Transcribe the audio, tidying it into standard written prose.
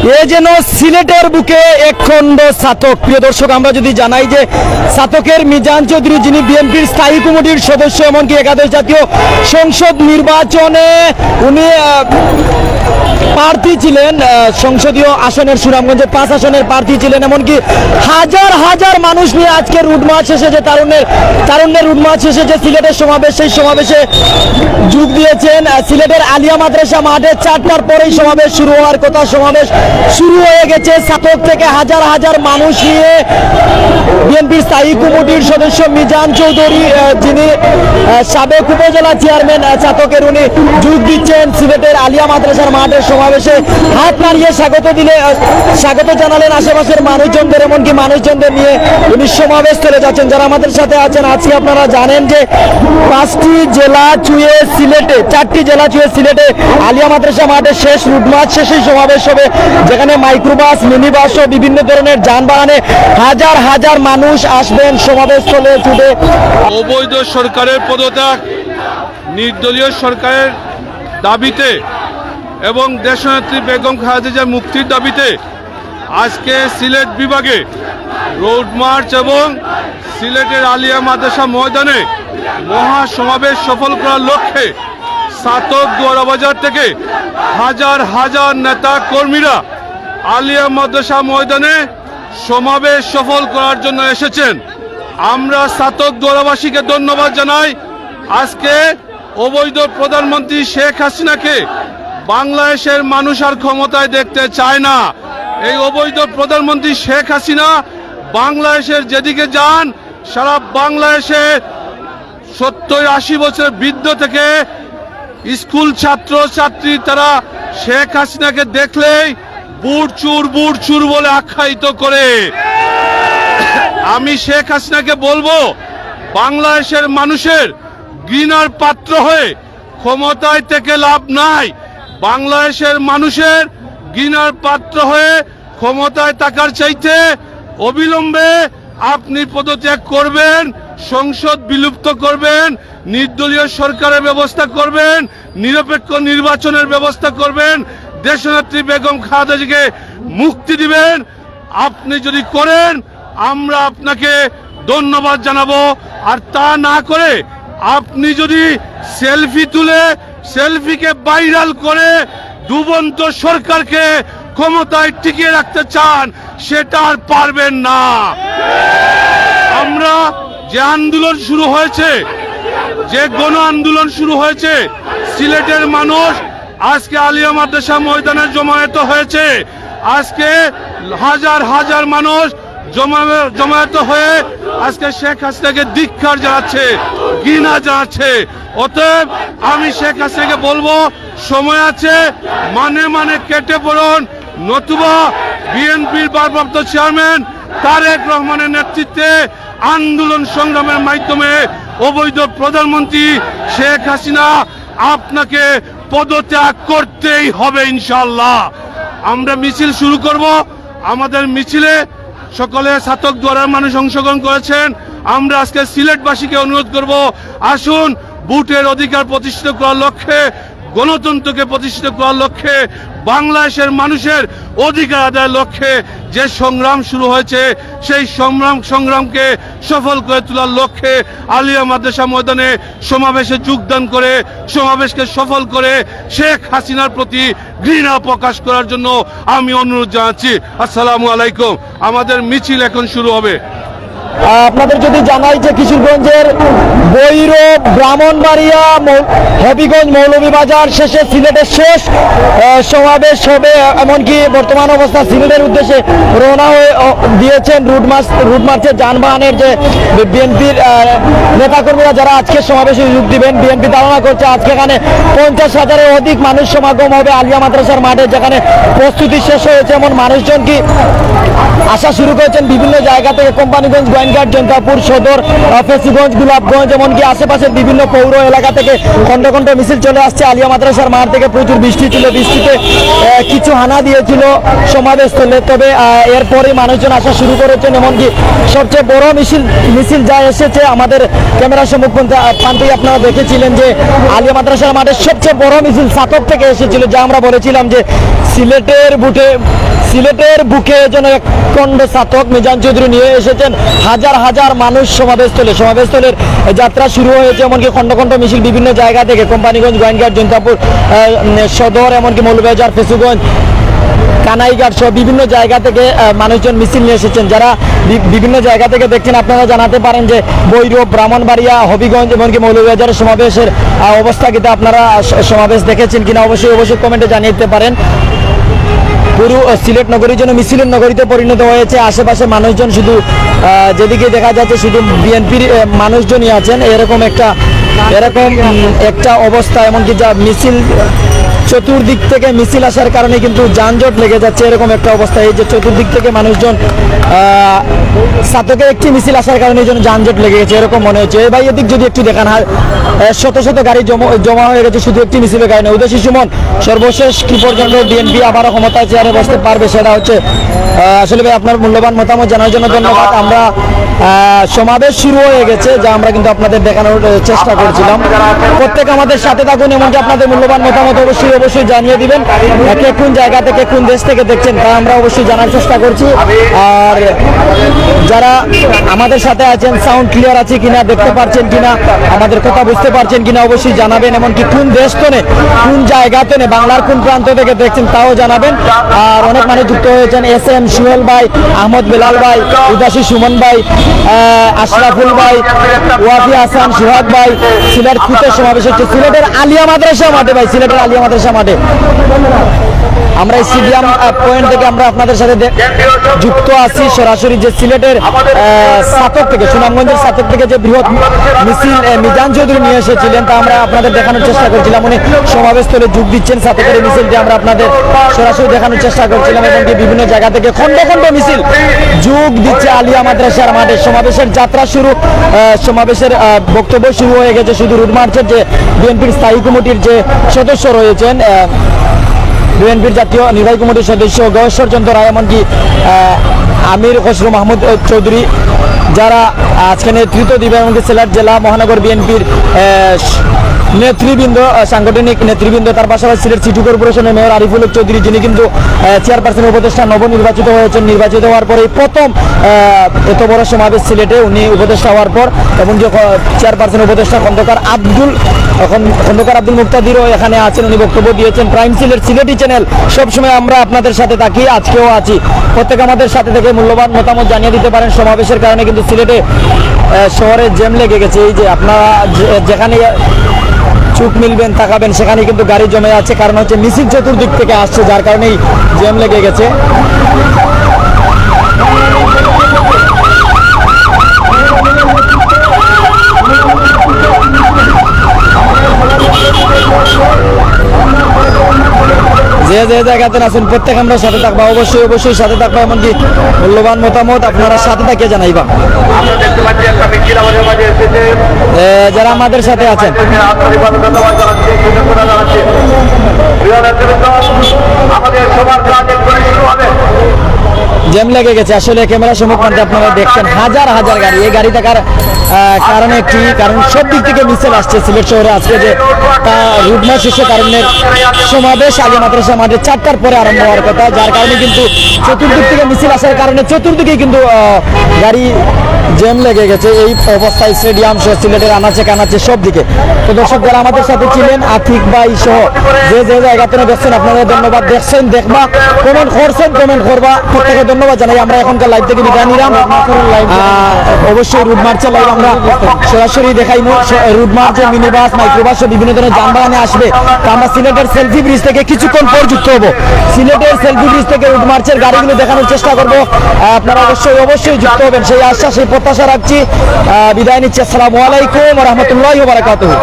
এ যেন সিলেটের বুকে একখণ্ড ছাতক। প্রিয় দর্শক, আমরা যদি জানাই যে ছাতকের মিজান চৌধুরী, যিনি বিএনপির স্থায়ী কমিটির সদস্য, এমনকি একাদশ জাতীয় সংসদ নির্বাচনে উনি প্রার্থী ছিলেন, সংসদীয় আসনের সুনামগঞ্জে 5 আসনের প্রার্থী ছিলেন। এমনকি হাজার হাজার মানুষ নিয়ে আজকে রুট মার্চ শেষে যে তারুণ্যের রুট মার্চ শেষে যে সিলেটের সমাবেশ, সেই সমাবেশে যোগ দিয়েছেন। সিলেটের আলিয়া মাদ্রাসা মাঠে 4টার পরেই সমাবেশ শুরু হওয়ার কথা। সমাবেশ শুরু হয়ে গেছে। ছাতক থেকে হাজার হাজার মানুষ নিয়ে বিএনপির স্থায়ী কমিটির সদস্য মিজান চৌধুরী, যিনি সাবেক উপজেলা চেয়ারম্যান ছাতকের, উনি যোগ দিচ্ছেন সিলেটের আলিয়া মাদ্রাসার মাঠের সমাবেশে। হাত নাড়িয়ে স্বাগত জানালেন আশেপাশের মানুষজনদের, এমনকি মানুষজনদের নিয়ে উনি সমাবেশ চলে যাচ্ছেন। যারা আমাদের সাথে আছেন আজকে, আপনারা জানেন যে 4টি জেলা চুয়ে সিলেটে আলিয়া মাদ্রাসা মাঠে শেষ রুট মার্চ শেষেই সমাবেশ হবে, যেখানে মাইক্রোবাস, মিনিবাস সহ বিভিন্ন ধরনের যানবাহনে হাজার হাজার মানুষ আসবেন সমাবেশ স্থলে ছুটে। অবৈধ সরকারের পদত্যাগ, নির্দলীয় সরকারের দাবিতে এবং দেশনেত্রী বেগম খালেদা জিয়ার মুক্তির দাবিতে আজকে সিলেট বিভাগে রোড মার্চ এবং সিলেটের আলিয়া মাদ্রাসা ময়দানে মহা সমাবেশ সফল করার লক্ষ্যে ছাতক দুয়ারাবাজার থেকে হাজার হাজার নেতা কর্মীরা আলিয়া মাদ্রাসা ময়দানে সমাবেশ সফল করার জন্য এসেছেন। আমরা ছাতক দুয়ারাবাসীকে ধন্যবাদ জানাই। আজকে অবৈধ প্রধানমন্ত্রী শেখ হাসিনাকে বাংলাদেশের মানুষ আর ক্ষমতায় দেখতে চায় না। এই অবৈধ প্রধানমন্ত্রী শেখ হাসিনা বাংলাদেশের যেদিকে যান, সারা বাংলাদেশে 70-80 বছর বৃদ্ধ থেকে স্কুল ছাত্র ছাত্রী, তারা শেখ হাসিনাকে দেখলেই বুট চুর বলে আখ্যায়িত করে। আমি শেখ হাসিনাকে বলবো, বাংলাদেশের মানুষের ঘৃণার পাত্র হয়ে ক্ষমতায় থেকে লাভ নাই। বাংলাদেশের মানুষের ঘৃণার পাত্র হয়ে ক্ষমতায় থাকার চাইতে অবিলম্বে আপনি পদত্যাগ করবেন, সংসদ বিলুপ্ত করবেন, নির্দলীয় সরকারের ব্যবস্থা করবেন, নিরপেক্ষ নির্বাচনের ব্যবস্থা করবেন, দেশনেত্রী বেগম খালেদা জিয়াকে মুক্তি দিবেন। আপনি যদি করেন, আমরা আপনাকে ধন্যবাদ জানাবো। আর তা না করে আপনি যদি সেলফি তুলে সেলফিকে ভাইরাল করে ডুবন্ত সরকারকে ক্ষমতায় টিকিয়ে রাখতে চান, সেটা আর পারবেন না। আমরা যে আন্দোলন শুরু হয়েছে, যে গণ আন্দোলন শুরু হয়েছে, সিলেটের মানুষ আজকে আলিয়া মাদ্রাসা ময়দানে জমায়েত হয়েছে। আজকে হাজার হাজার মানুষ জমায়েত হয়ে আজকে শেখ হাসিনাকে ধিক্কার জানাচ্ছে, ঘৃণা জানাচ্ছে। অতএব আমি শেখ হাসিনাকে বলবো, সময় আছে, মানে কেটে পড়ুন, নতুবা বিএনপির ভারপ্রাপ্ত চেয়ারম্যান তারেক রহমানের নেতৃত্বে আন্দোলন সংগ্রামের মাধ্যমে অবৈধ প্রধানমন্ত্রী শেখ হাসিনা আপনাকে পদত্যাগ করতেই হবে ইনশাআল্লাহ। আমরা মিছিল শুরু করব। আমাদের মিছিলে সকলে ছাতক দুয়ারার মানুষ অংশগ্রহণ করেছেন। আমরা আজকে সিলেটবাসীকে অনুরোধ করব, আসুন ভোটের অধিকার প্রতিষ্ঠিত করার লক্ষ্যে, গণতন্ত্রকে প্রতিষ্ঠিত করার লক্ষ্যে, বাংলাদেশের মানুষের অধিকার আদায়ের লক্ষ্যে যে সংগ্রাম শুরু হয়েছে, সেই সংগ্রামকে সফল করে তোলার লক্ষ্যে আলিয়া মাদ্রাসা ময়দানে সমাবেশে যোগদান করে, সমাবেশকে সফল করে শেখ হাসিনার প্রতি ঘৃণা প্রকাশ করার জন্য আমি অনুরোধ জানাচ্ছি। আসসালামু আলাইকুম। আমাদের মিছিল এখন শুরু হবে। আপনাদের যদি জানাই যে কিশোরগঞ্জের ভৈরব, ব্রাহ্মণবাড়িয়া, হবিগঞ্জ, মৌলভীবাজার শেষে সিলেটের শেষ সমাবেশ হবে। এমনকি বর্তমান অবস্থা সিলেটের উদ্দেশ্যে রওনা হয়ে দিয়েছেন রুট মার্চের যানবাহনের যে বিএনপির নেতাকর্মীরা, যারা আজকে সমাবেশে যোগ দিবেন। বিএনপি ধারণা করছে আজকে এখানে 50,000-এর অধিক মানুষ সমাগম হবে আলিয়া মাদ্রাসার মাঠে, যেখানে প্রস্তুতি শেষ হয়েছে। এমন মানুষজন কি আসা শুরু করেছেন বিভিন্ন জায়গা থেকে, কোম্পানিগঞ্জ, গোয়েনঘাট, জনতাপুর সদর, ফেসিগঞ্জ, গোলাপগঞ্জ, এমনকি আশেপাশের বিভিন্ন পৌর এলাকা থেকে খন্ড খন্ড মিছিল চলে আসছে আলিয়া মাদ্রাসার মাঠ থেকে। প্রচুর বৃষ্টি ছিল, বৃষ্টিতে কিছু হানা দিয়েছিল সমাবেশস্থলে, তবে এরপরে মানুষজন আসা শুরু করেছেন। এমনকি সবচেয়ে বড় মিছিল যা এসেছে আমাদের ক্যামেরা সম্মুখ প্রান্তেই আপনারা দেখেছিলেন যে আলিয়া মাদ্রাসার মাঠে সবচেয়ে বড় মিছিল সাতক থেকে এসেছিল, যা আমরা বলেছিলাম যে সিলেটের বুকে যেন এক খণ্ড সাতক মিজান চৌধুরী নিয়ে এসেছেন। হাজার হাজার মানুষ সমাবেশস্থলের যাত্রা শুরু হয়েছে। এমনকি খন্ড খন্ড মিছিল বিভিন্ন জায়গা থেকে, কোম্পানিগঞ্জ, গোয়েনঘাট, জনতাপুর সদর, এমনকি মৌলভীবাজার, ফেসুগঞ্জ, কানাইঘাট সহ বিভিন্ন জায়গা থেকে মানুষজন মিছিল নিয়ে এসেছেন। যারা বিভিন্ন জায়গা থেকে দেখছেন আপনারা জানাতে পারেন যে ভৈরব, ব্রাহ্মণবাড়িয়া, হবিগঞ্জ, এমনকি মৌলভীবাজারের সমাবেশের অবস্থা কিন্তু আপনারা সমাবেশ দেখেছেন কিনা অবশ্যই কমেন্টে জানিয়ে দিতে পারেন। পুরো সিলেট নগরী যেন মিছিলের নগরীতে পরিণত হয়েছে। আশেপাশে মানুষজন শুধু যেদিকে দেখা যাচ্ছে শুধু বিএনপির মানুষজনই আছেন, এরকম একটা অবস্থা। এমনকি যা মিছিল চতুর্দিক থেকে মিছিল আসার কারণে কিন্তু যানজট লেগে যাচ্ছে, এরকম একটা অবস্থা। এই যে চতুর্দিক থেকে মানুষজন সাতকের একটি মিছিল আসার কারণে এই জন্য যানজট লেগে গেছে, এরকম মনে হচ্ছে। ভাই এদিক যদি একটু দেখান, শত শত গাড়ি জমা হয়ে গেছে শুধু একটি মিছিলের কারণে। উদয়শী সুমন, সর্বশেষ কি পর্যন্ত বিএনপি আবারও ক্ষমতায় চেয়ারে বসতে পারবে সেটা হচ্ছে আসলে ভাই আপনার মূল্যবান মতামত জানার জন্য ধন্যবাদ। আমরা সমাবেশ শুরু হয়ে গেছে, যা আমরা কিন্তু আপনাদের দেখানোর চেষ্টা করছিলাম। প্রত্যেক আমাদের সাথে থাকুন, এমনকি আপনাদের মূল্যবান মতামত অবশ্যই জানিয়ে দিবেন। কে কোন জায়গা থেকে, কোন দেশ থেকে দেখছেন তা আমরা অবশ্যই জানার চেষ্টা করছি। আর যারা আমাদের সাথে আছেন, সাউন্ড ক্লিয়ার আছে কিনা, দেখতে পাচ্ছেন কিনা, আমাদের কথা বুঝতে পারছেন কিনা অবশ্যই জানাবেন। এমনকি কোন দেশ তো কোন জায়গাতে বাংলার কোন প্রান্ত থেকে দেখছেন তাও জানাবেন। আর অনেক মানুষ যুক্ত হয়েছেন, SM সুহেল ভাই, আহমদ বেলাল ভাই, উদাসী সুমন ভাই, আশরাফুল ভাই, ওয়াফি হাসান, সুহাগ ভাই। সিলেট খুঁতের সমাবেশ হচ্ছে সিলেটের আলিয়া মাদ্রাসা মাঠে ভাই, সিলেটের আলিয়া মাদ্রাসা মাঠে। আমরা এই স্টেডিয়াম পয়েন্ট থেকে আমরা আপনাদের সাথে যুক্ত আছি সরাসরি। যে সিলেটের সাতক থেকে, সুনামগঞ্জের সাতক থেকে যে বৃহৎ মিছিল মিজান চৌধুরী নিয়ে এসেছিলেন তা আমরা আপনাদের দেখানোর চেষ্টা করছিলাম। উনি সমাবেশস্থলে যোগ দিচ্ছেন, সাতকের এই মিছিলটি আমরা আপনাদের সরাসরি দেখানোর চেষ্টা করছিলাম। এবং বিভিন্ন জায়গা থেকে খন্ড খন্ড মিছিল যোগ দিচ্ছে আলিয়া মাদ্রাসার মাঠে। সমাবেশের যাত্রা শুরু, সমাবেশের বক্তব্য শুরু হয়ে গেছে। শুধু রুট মার্চের যে বিএনপির স্থায়ী কমিটির যে সদস্য রয়েছেন, বিএনপির জাতীয় নির্বাহী কমিটির সদস্য গয়েশ্বর চন্দ্র রায়, এমনকি আমির খসরু মাহমুদ চৌধুরী, যারা আজকে নেতৃত্ব দিবে। এমনকি সিলেট জেলা মহানগর বিএনপির নেতৃবৃন্দ, সাংগঠনিক নেতৃবৃন্দ, তার পাশাপাশি সিলেট সিটি কর্পোরেশনের মেয়র আরিফুল হক চৌধুরী, যিনি কিন্তু চেয়ারপারসন উপদেষ্টা নবনির্বাচিত হয়েছেন। নির্বাচিত হওয়ার পরে প্রথম এত বড় সমাবেশ সিলেটে উনি উপদেষ্টা হওয়ার পর। এবং যে চেয়ারপারসন উপদেষ্টা খন্দকার আব্দুল মুক্তাদিরও এখানে আছেন, উনি বক্তব্য দিয়েছেন। প্রাইম সিলেটি চ্যানেল সবসময় আমরা আপনাদের সাথে থাকি, আজকেও আছি। প্রত্যেক আমাদের সাথে থেকে মূল্যবান মতামত জানিয়ে দিতে পারেন। সমাবেশের কারণে কিন্তু সিলেটে শহরে জ্যাম লেগে গেছে। এই যে আপনারা যেখানে চোখ মিলবেন, তাকাবেন, সেখানে কিন্তু গাড়ি জমে আছে। কারণ হচ্ছে মিছিল চতুর্দিক থেকে আসছে, যার কারণেই জ্যাম লেগে গেছে। যে জায়গাতে আছেন প্রত্যেক আমরা সাথে থাকবো, অবশ্যই সাথে থাকবো। এমনকি মূল্যবান মতামত আপনারা সাথে থাকিয়ে জানাইবা। যারা আমাদের সাথে আছেন, জ্যাম লেগে গেছে। আসলে ক্যামেরা সম্মুখে আপনারা দেখছেন হাজার হাজার গাড়ি। এই গাড়ি থাকার কারণে কারণ সব দিক থেকে মিছিল আসছে সিলেট শহরে। আজকে যে রুটমার শীর্ষ কারণের সমাবেশ আলিয়া মাদ্রাসা মাঠে 4টার পরে আরম্ভ হওয়ার কথা, যার কারণে কিন্তু চতুর্দিক থেকে মিছিল আসার কারণে চতুর্দিকেই কিন্তু গাড়ি জ্যাম লেগে গেছে। এই অবস্থায় স্টেডিয়াম সহ সিলেটের আনাচে কানাচে সব দিকে। তো দর্শক যারা আমাদের সাথে ছিলেন, আতিক ভাই সহ যে জায়গাতে দেখছেন, আপনাদের ধন্যবাদ। দেখছেন, দেখবা, কমেন্ট করছেন, কমেন্ট করবা, প্রত্যেকে ধন্যবাদ জানাই। আমরা এখনকার লাইভ থেকে বিদায় নিলাম। অবশ্যই রুট মার্চের লাইভ আমরা সরাসরি দেখাই। রুট মার্চের মিনিবাস, মাইক্রোবাস বিভিন্ন ধরনের যানবাহনে আসবে। তো আমরা সিলেটের সেলফি ব্রিজ থেকে কিছুক্ষণ পর যুক্ত হবো। সিলেটের সেলফি ব্রিজ থেকে রুট মার্চের গাড়িগুলো দেখানোর চেষ্টা করবো। আপনারা অবশ্যই যুক্ত হবেন, সেই আশ্বাস, সেই প্রত্যাশা রাখছি। বিদায় নিচ্ছি। আসসালামু আলাইকুম ওয়া রাহমাতুল্লাহি ওয়া বারাকাতুহু।